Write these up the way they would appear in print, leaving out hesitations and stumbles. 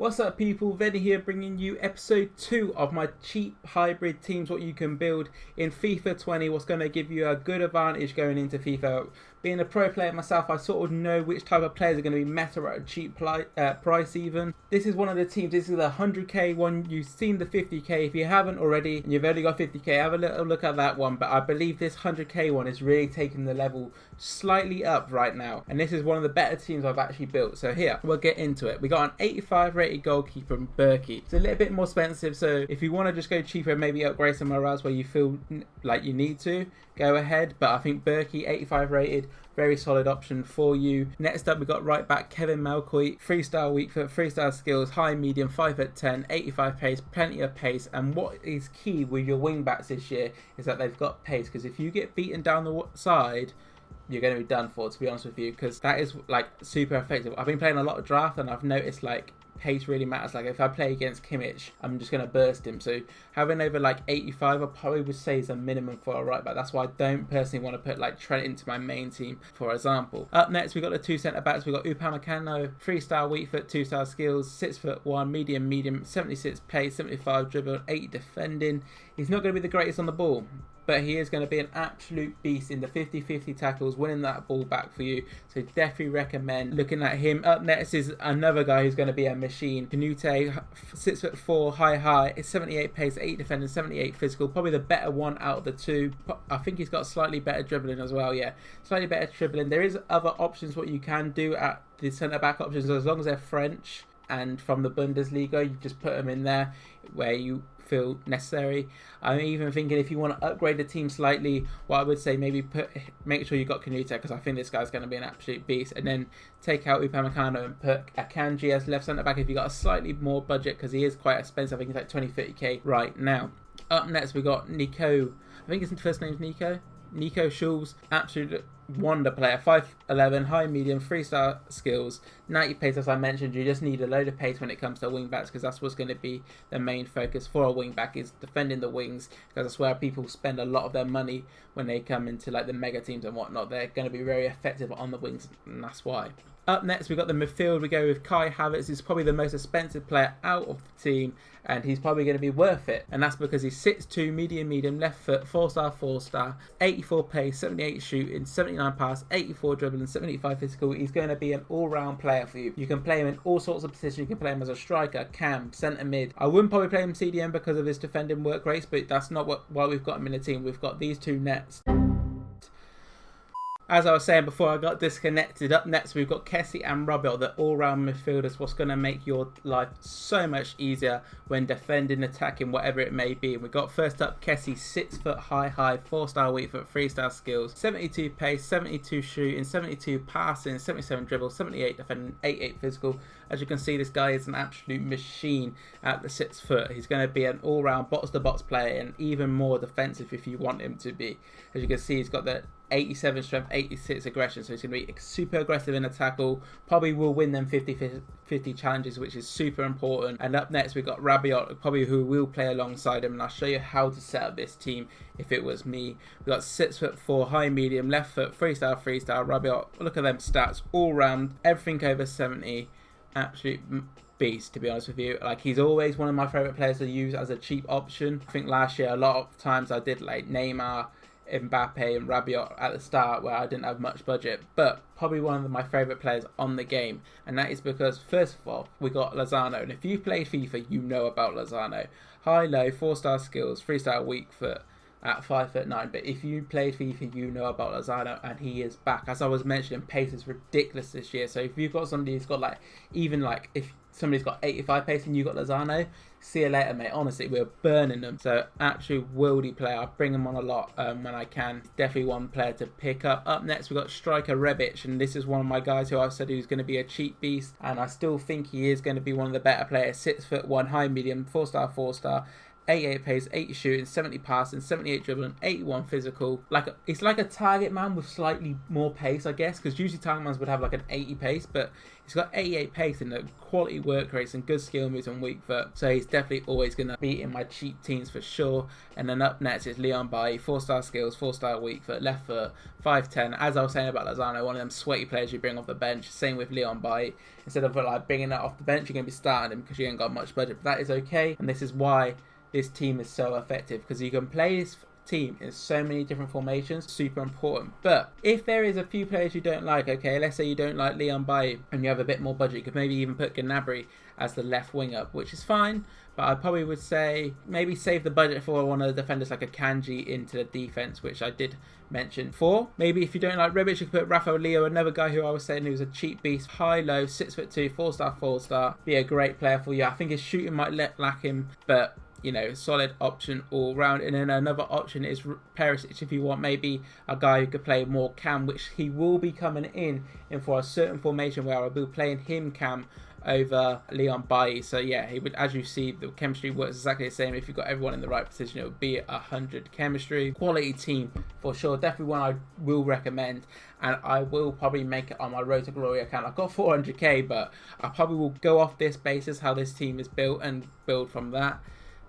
What's up people, Venny here bringing you episode 2 of my cheap hybrid teams, what you can build in FIFA 20, what's going to give you a good advantage going into FIFA. Being a pro player myself, I sort of know which type of players are going to be meta at a cheap price even. This is one of the teams, this is the 100k one, you've seen the 50k, if you haven't already and you've only got 50k, have a little look at that one, but I believe this 100k one is really taking the level slightly up right now, and this is one of the better teams I've actually built. So here, we'll get into it. We got an 85 rated goalkeeper from Berkey. It's a little bit more expensive, so if you want to just go cheaper and maybe upgrade somewhere else where you feel like you need to, go ahead, but I think Berkey 85 rated, very solid option for you. Next up, we got right back Kevin Malcoit, 3-star weak foot, 3-star skills, high medium, 5'10", 85 pace, plenty of pace. And what is key with your wing backs this year is that they've got pace, because if you get beaten down the side, you're going to be done for, to be honest with you, because that is like super effective. I've been playing a lot of draft and I've noticed like pace really matters. Like if I play against Kimmich, I'm just going to burst him. So having over like 85, I probably would say is a minimum for a right back. That's why I don't personally want to put like Trent into my main team, for example. Up next, we got the 2 centre backs. We got Upamecano, 3-star weak foot, 2-star skills, 6'1", medium, 76 pace, 75 dribble, 80 defending. He's not going to be the greatest on the ball, but he is going to be an absolute beast in the 50-50 tackles, winning that ball back for you. So definitely recommend looking at him. Up next is another guy who's going to be a machine. Canute, 6'4", high, 78 pace, 8 defending, 78 physical. Probably the better one out of the two. I think he's got slightly better dribbling as well. Yeah, slightly better dribbling. There is other options what you can do at the centre back options, as long as they're French and from the Bundesliga, you just put them in there where you feel necessary. I'm even thinking if you want to upgrade the team slightly, what I would say, maybe make sure you got Canute, because I think this guy's going to be an absolute beast, and then take out Upamecano and put Akanji as left centre back if you got a slightly more budget, because he is quite expensive. I think he's like 20-30k right now. Up next, we got Nico. I think his first name's Nico Schulz, absolute wonder player, 5'11", high medium, 3-star skills, 90 pace. As I mentioned, you just need a load of pace when it comes to wing backs, because that's what's going to be the main focus for a wing back, is defending the wings, because that's where people spend a lot of their money when they come into like the mega teams and whatnot. They're going to be very effective on the wings, and that's why. Up next, we got the midfield. We go with Kai Havertz. He's probably the most expensive player out of the team, and he's probably going to be worth it. And that's because he's 6'2", medium, left foot, 4-star, 84 pace, 78 shooting, 79 pass, 84 dribbling, 75 physical. He's going to be an all-round player for you. You can play him in all sorts of positions. You can play him as a striker, cam, centre mid. I wouldn't probably play him CDM because of his defending work rates, but that's not why we've got him in the team. We've got these two nets. As I was saying before I got disconnected, up next we've got Kessie and Rabiot, the all-round midfielders. What's going to make your life so much easier when defending, attacking, whatever it may be. We got first up Kessie, 6 foot high, 4-star weak foot, 3-star skills, 72 pace, 72 shooting, 72 passing, 77 dribble, 78 defending, 88 physical. As you can see, this guy is an absolute machine at the 6 foot. He's going to be an all-round box-to-box player, and even more defensive if you want him to be. As you can see, he's got the 87 strength, 86 aggression, so he's going to be super aggressive in a tackle. Probably will win them 50-50 challenges, which is super important. And up next we've got Rabiot, probably who will play alongside him, and I'll show you how to set up this team if it was me. We've got 6'4", high medium, left foot, 3-star, Rabiot. Look at them stats, all round, everything over 70. Absolute beast, to be honest with you. Like, he's always one of my favourite players to use as a cheap option. I think last year a lot of times I did like Neymar, Mbappe and Rabiot at the start where I didn't have much budget, but probably one of my favourite players on the game, and that is because first of all we got Lozano, and if you play FIFA you know about Lozano. High low, 4-star skills, 3-star weak foot at 5'9", but if you played FIFA you know about Lozano, and he is back. As I was mentioning, pace is ridiculous this year, so if you've got somebody who's got like, even like if somebody's got 85 pace and you got Lozano, see you later mate. Honestly, we're burning them. So absolute worldy player. I bring him on a lot when I can. Definitely one player to pick up. Up next we got striker Rebic, and this is one of my guys who I've said who's going to be a cheap beast, and I still think he is going to be one of the better players. 6'1", high medium, 4-star, 88 pace, 80 shooting, 70 passing, 78 dribbling, 81 physical. It's like a target man with slightly more pace, I guess, because usually target mans would have like an 80 pace, but he's got 88 pace and a quality work rates and good skill moves and weak foot. So he's definitely always going to be in my cheap teams for sure. And then up next is Leon Bailly, 4-star skills, 4-star weak foot, left foot, 5'10". As I was saying about Lozano, one of them sweaty players you bring off the bench. Same with Leon Bailly. Instead of like bringing it off the bench, you're going to be starting him because you ain't got much budget. But that is okay. And this is why this team is so effective, because you can play this team in so many different formations. Super important. But if there is a few players you don't like, okay, let's say you don't like Leon Bailly and you have a bit more budget, you could maybe even put Gnabry as the left wing up, which is fine, but I probably would say maybe save the budget for one of the defenders like a Kanji into the defense, which I did mention before. Maybe if you don't like Rebic, you could put Rafael Leo, another guy who I was saying who's a cheap beast, high low, 6'2", 4-star, 4-star, be a great player for you. I think his shooting might lack him, but you know, solid option all round. And then another option is Perisic if you want maybe a guy who could play more cam, which he will be coming in for a certain formation where I'll be playing him cam over Leon Bailly. So yeah, he would, as you see, the chemistry works exactly the same. If you've got everyone in the right position, it would be 100 chemistry. Quality team for sure. Definitely one I will recommend, and I will probably make it on my Road to Glory account. I've got 400k, but I probably will go off this basis, how this team is built, and build from that.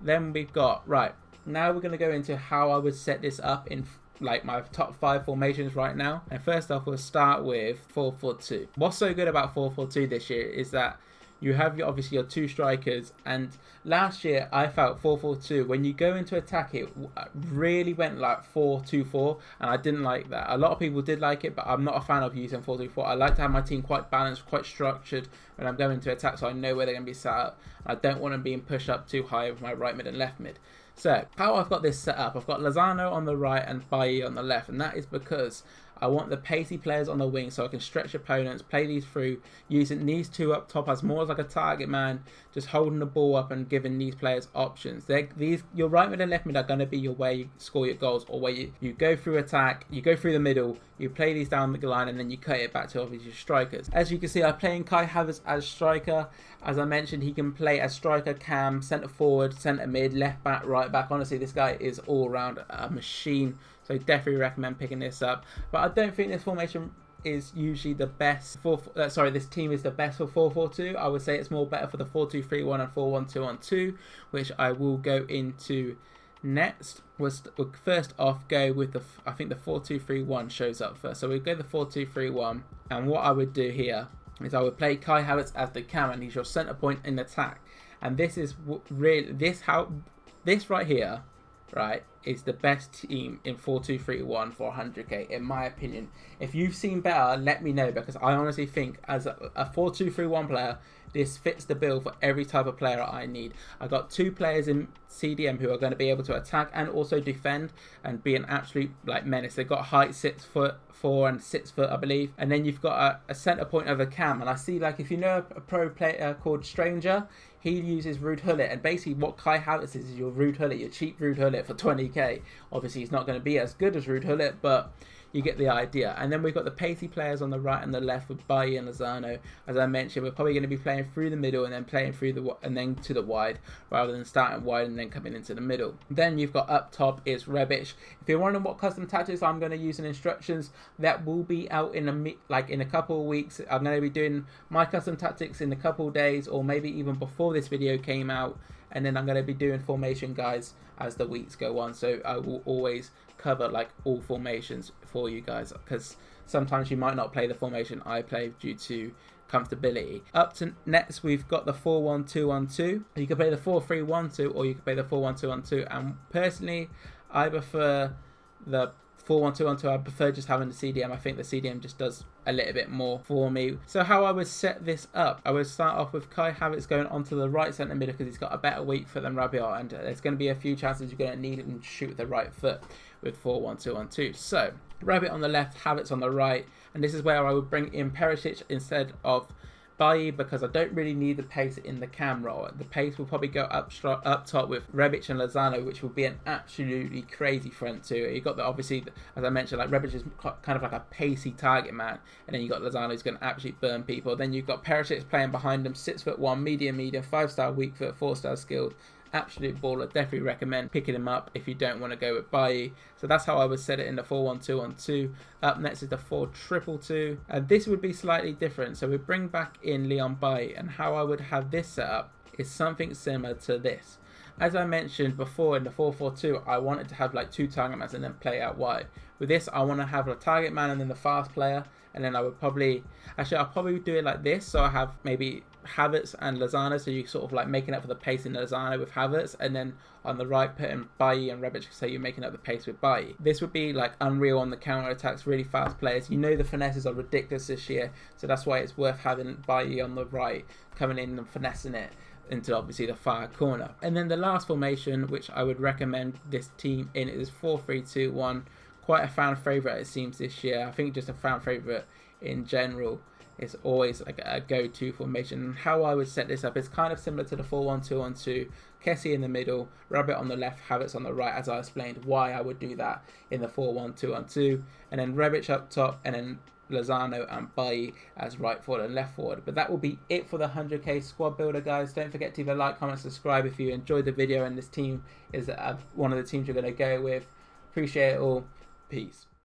Then we've got, right, now we're going to go into how I would set this up in like my top 5 formations right now. And first off, we'll start with 4-4-2. What's so good about 4-4-2 this year is that you have obviously your 2 strikers, and last year I felt 4-4-2, when you go into attack, it really went like 4-2-4, and I didn't like that. A lot of people did like it, but I'm not a fan of using 4-2-4. I like to have my team quite balanced, quite structured when I'm going to attack, so I know where they're going to be set up. I don't want them being pushed up too high with my right mid and left mid. So how I've got this set up, I've got Lozano on the right and Bailly on the left, and that is because I want the pacey players on the wing so I can stretch opponents, play these through, using these 2 up top as more as like a target man, just holding the ball up and giving these players options. Your right mid and left mid are going to be your way you score your goals, or where you go through attack, you go through the middle, you play these down the line, and then you cut it back to obviously your strikers. As you can see, I'm playing Kai Havertz as striker. As I mentioned, he can play as striker, cam, centre forward, centre mid, left back, right back. Honestly, this guy is all round a machine. So definitely recommend picking this up. But I don't think this formation is usually the best for, this team is the best for 4-4-2. I would say it's more better for the 4-2-3-1 and 4-1-2-1-2, which I will go into next. We'll first off go with I think the 4-2-3-1 shows up first. So we'll go the 4-2-3-1, and what I would do here is I would play Kai Havertz as the cam, and he's your centre point in attack. And this is really this right here, right, is the best team in 4-2-3-1 for 100k in my opinion. If you've seen better, let me know, because I honestly think as a 4-2-3-1 player, this fits the bill for every type of player I need. I got 2 players in CDM who are going to be able to attack and also defend and be an absolute like menace. They've got height 6'4" and 6 foot, I believe. And then you've got a centre point of a cam. And I see, like, if you know a pro player called Stranger, he uses Ruud Gullit, and basically what Kai Havertz is your Ruud Gullit, your cheap Ruud Gullit for 20k. Obviously he's not going to be as good as Ruud Gullit, but you get the idea. And then we've got the pacey players on the right and the left with Bailly and Lozano. As I mentioned, we're probably going to be playing through the middle and then playing through and then to the wide, rather than starting wide and then coming into the middle. Then you've got up top is Rebic. If you're wondering what custom tactics I'm going to use in instructions, that will be out in a couple of weeks. I'm going to be doing my custom tactics in a couple of days, or maybe even before this video came out. And then I'm going to be doing formation guides as the weeks go on. So I will always cover like all formations for you guys, because sometimes you might not play the formation I play due to comfortability. Up to next, we've got the 4-1-2-1-2. You can play the 4-3-1-2, or you can play the 4-1-2-1-2. And personally, I prefer the 4-1-2-1-2. I prefer just having the CDM. I think the CDM just does a little bit more for me. So how I would set this up, I would start off with Kai Havertz going onto the right centre mid, because he's got a better weak foot than Rabiot, and there's going to be a few chances you're going to need him to shoot with the right foot with 4-1-2-1-2. So Rabiot on the left, Havertz on the right, and this is where I would bring in Perisic instead of Bailly, because I don't really need the pace in the cam role. The pace will probably go up top with Rebic and Lozano, which will be an absolutely crazy front two. You got the, obviously, as I mentioned, like Rebic is kind of like a pacey target man, and then you got Lozano who's going to absolutely burn people. Then you've got Perisic playing behind him, 6'1", medium, 5-star weak foot, 4-star skilled, absolute baller. Definitely recommend picking him up if you don't want to go with Bailly. So that's how I would set it in the 4-1-2-1-2. Up next is the 4-2-2-2, and this would be slightly different. So we bring back in Leon Bailly, and how I would have this set up is something similar to this. As I mentioned before in the 4-4-2, I wanted to have like 2 target mans and then play out wide. With this, I want to have a target man and then the fast player, and then I would probably, I'll probably do it like this. So I have maybe Havertz and Lozano, so you sort of like making up for the pace in Lozano with Havertz, and then on the right putting Bailly and Rebic, so you're making up the pace with Bailly. This would be like unreal on the counter attacks, really fast players. You know the finesses are ridiculous this year, so that's why it's worth having Bailly on the right, coming in and finessing it into obviously the far corner. And then the last formation which I would recommend this team in is 4-3-2-1. Quite a fan favourite it seems this year. I think just a fan favourite in general. It's always like a go-to formation. And how I would set this up is kind of similar to the 4-1-2-1-2. Kessie in the middle, Rabbit on the left, Havertz on the right, as I explained why I would do that in the 4-1-2-1-2. And then Rebic up top, and then Lozano and Bailly as right forward and left forward. But that will be it for the 100k squad builder, guys. Don't forget to either like, comment, subscribe if you enjoyed the video, and this team is one of the teams you're going to go with. Appreciate it all. Peace.